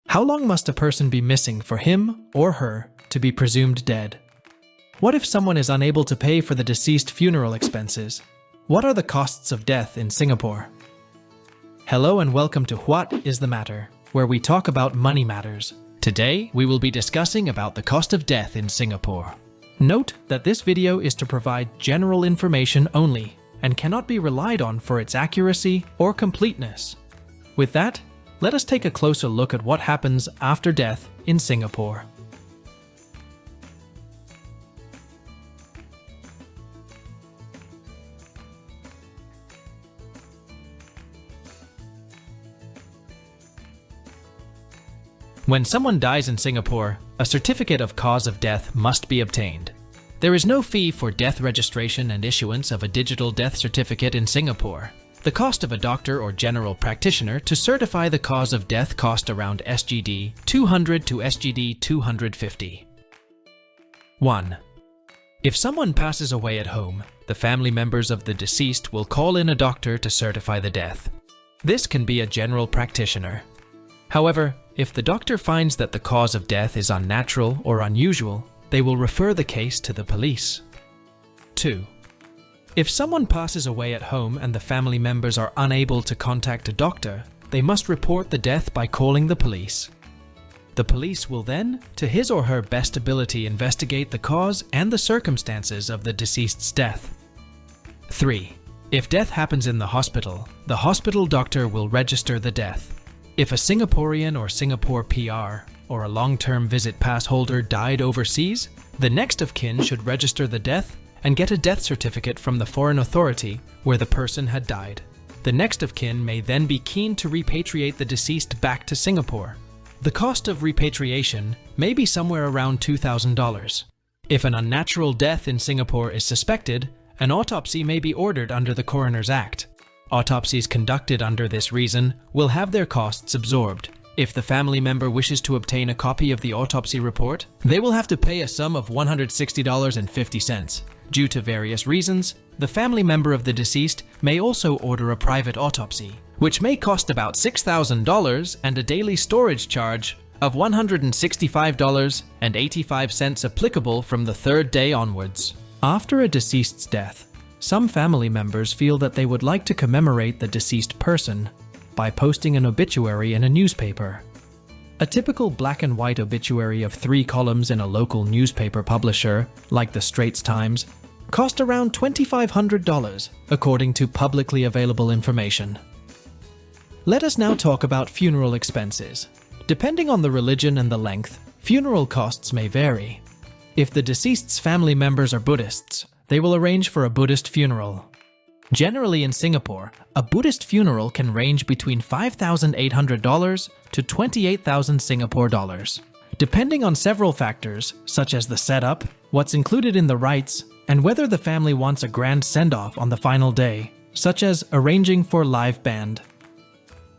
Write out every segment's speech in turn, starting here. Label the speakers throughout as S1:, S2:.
S1: How long must a person be missing for him or her to be presumed dead? What if someone is unable to pay for the deceased funeral expenses? What are the costs of death in Singapore? Hello and welcome to What is the Matter, where we talk about money matters. Today, we will be discussing about the cost of death in Singapore. Note that this video is to provide general information only and cannot be relied on for its accuracy or completeness. With that, let us take a closer look at what happens after death in Singapore. When someone dies in Singapore, a certificate of cause of death must be obtained. There is no fee for death registration and issuance of a digital death certificate in Singapore. The cost of a doctor or general practitioner to certify the cause of death cost around SGD 200 to SGD 250. 1. If someone passes away at home, the family members of the deceased will call in a doctor to certify the death. This can be a general practitioner. However, if the doctor finds that the cause of death is unnatural or unusual, they will refer the case to the police. 2. If someone passes away at home and the family members are unable to contact a doctor, they must report the death by calling the police. The police will then, to his or her best ability, investigate the cause and the circumstances of the deceased's death. 3. If death happens in the hospital doctor will register the death. If a Singaporean or Singapore PR or a long-term visit pass holder died overseas, the next of kin should register the death and get a death certificate from the foreign authority where the person had died. The next of kin may then be keen to repatriate the deceased back to Singapore. The cost of repatriation may be somewhere around $2,000. If an unnatural death in Singapore is suspected, an autopsy may be ordered under the Coroner's Act. Autopsies conducted under this reason will have their costs absorbed. If the family member wishes to obtain a copy of the autopsy report, they will have to pay a sum of $160.50. Due to various reasons, the family member of the deceased may also order a private autopsy, which may cost about $6,000 and a daily storage charge of $165.85 applicable from the third day onwards. After a deceased's death, some family members feel that they would like to commemorate the deceased person by posting an obituary in a newspaper. A typical black and white obituary of 3 columns in a local newspaper publisher, like the Straits Times, cost around $2,500, according to publicly available information. Let us now talk about funeral expenses. Depending on the religion and the length, funeral costs may vary. If the deceased's family members are Buddhists, they will arrange for a Buddhist funeral. Generally in Singapore, a Buddhist funeral can range between $5,800 to 28,000 Singapore dollars, depending on several factors such as the setup, what's included in the rites, and whether the family wants a grand send-off on the final day, such as arranging for live band.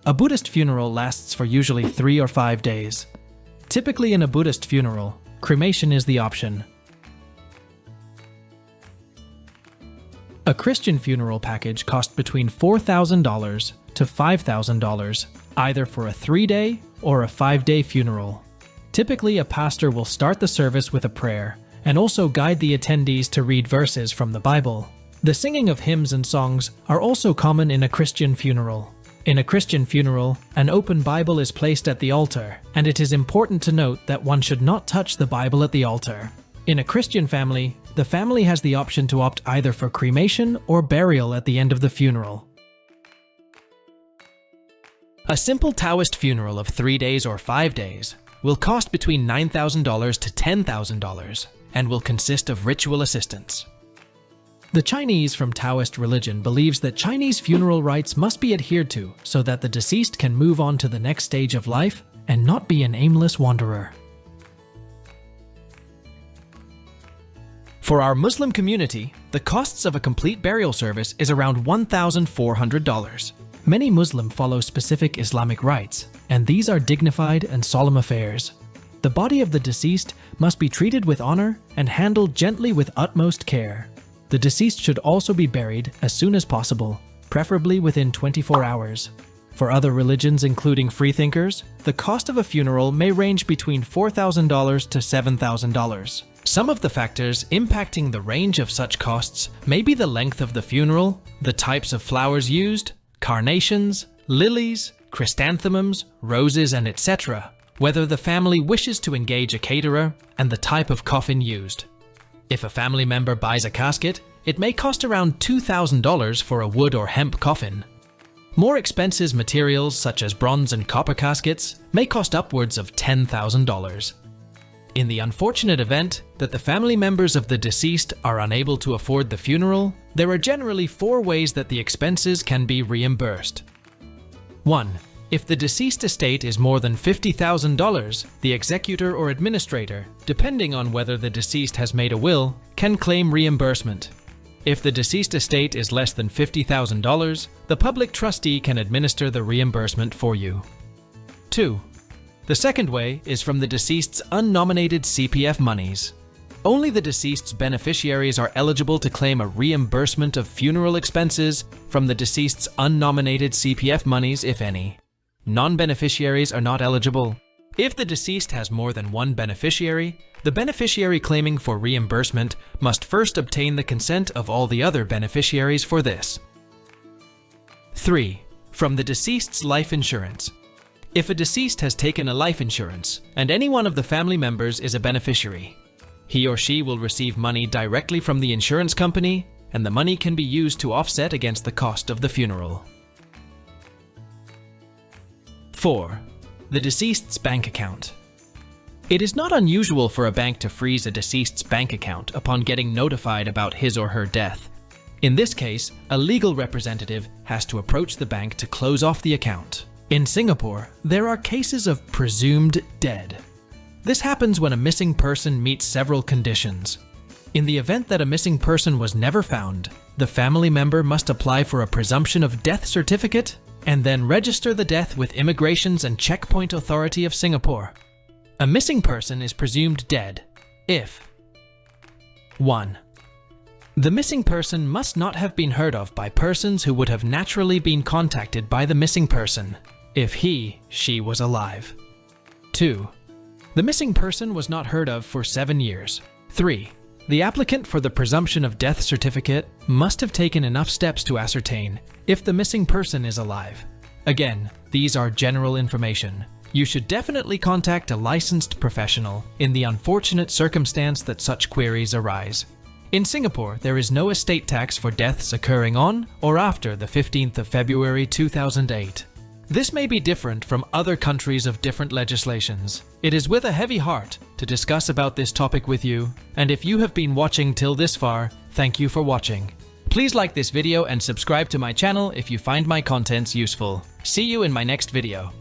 S1: A Buddhist funeral lasts for usually 3 or 5 days. Typically in a Buddhist funeral, cremation is the option. A Christian funeral package costs between $4,000 to $5,000, either for a 3-day or a 5-day funeral. Typically, a pastor will start the service with a prayer and also guide the attendees to read verses from the Bible. The singing of hymns and songs are also common in a Christian funeral. In a Christian funeral, an open Bible is placed at the altar, and it is important to note that one should not touch the Bible at the altar. In a Christian family, the family has the option to opt either for cremation or burial at the end of the funeral. A simple Taoist funeral of 3 days or 5 days will cost between $9,000 to $10,000 and will consist of ritual assistance. The Chinese from Taoist religion believes that Chinese funeral rites must be adhered to so that the deceased can move on to the next stage of life and not be an aimless wanderer. For our Muslim community, the costs of a complete burial service is around $1,400. Many Muslims follow specific Islamic rites, and these are dignified and solemn affairs. The body of the deceased must be treated with honor and handled gently with utmost care. The deceased should also be buried as soon as possible, preferably within 24 hours. For other religions, including freethinkers, the cost of a funeral may range between $4,000 to $7,000. Some of the factors impacting the range of such costs may be the length of the funeral, the types of flowers used, carnations, lilies, chrysanthemums, roses, and etc., whether the family wishes to engage a caterer, and the type of coffin used. If a family member buys a casket, it may cost around $2,000 for a wood or hemp coffin. More expensive materials such as bronze and copper caskets may cost upwards of $10,000. In the unfortunate event that the family members of the deceased are unable to afford the funeral, there are generally 4 ways that the expenses can be reimbursed. 1. If the deceased estate is more than $50,000, the executor or administrator, depending on whether the deceased has made a will, can claim reimbursement. If the deceased estate is less than $50,000, the public trustee can administer the reimbursement for you. 2. The second way is from the deceased's unnominated CPF monies. Only the deceased's beneficiaries are eligible to claim a reimbursement of funeral expenses from the deceased's unnominated CPF monies, if any. Non-beneficiaries are not eligible. If the deceased has more than one beneficiary, the beneficiary claiming for reimbursement must first obtain the consent of all the other beneficiaries for this. 3. From the deceased's life insurance. If a deceased has taken a life insurance and any one of the family members is a beneficiary, he or she will receive money directly from the insurance company, and the money can be used to offset against the cost of the funeral. 4. The deceased's bank account. It is not unusual for a bank to freeze a deceased's bank account upon getting notified about his or her death. In this case, a legal representative has to approach the bank to close off the account. In Singapore, there are cases of presumed dead. This happens when a missing person meets several conditions. In the event that a missing person was never found, the family member must apply for a presumption of death certificate and then register the death with Immigrations and Checkpoint Authority of Singapore. A missing person is presumed dead if 1. The missing person must not have been heard of by persons who would have naturally been contacted by the missing person if he/she was alive. 2. The missing person was not heard of for 7 years. 3. The applicant for the presumption of death certificate must have taken enough steps to ascertain if the missing person is alive. Again, these are general information. You should definitely contact a licensed professional in the unfortunate circumstance that such queries arise. In Singapore, there is no estate tax for deaths occurring on or after the 15th of February 2008. This may be different from other countries of different legislations. It is with a heavy heart to discuss about this topic with you, and if you have been watching till this far, thank you for watching. Please like this video and subscribe to my channel if you find my contents useful. See you in my next video.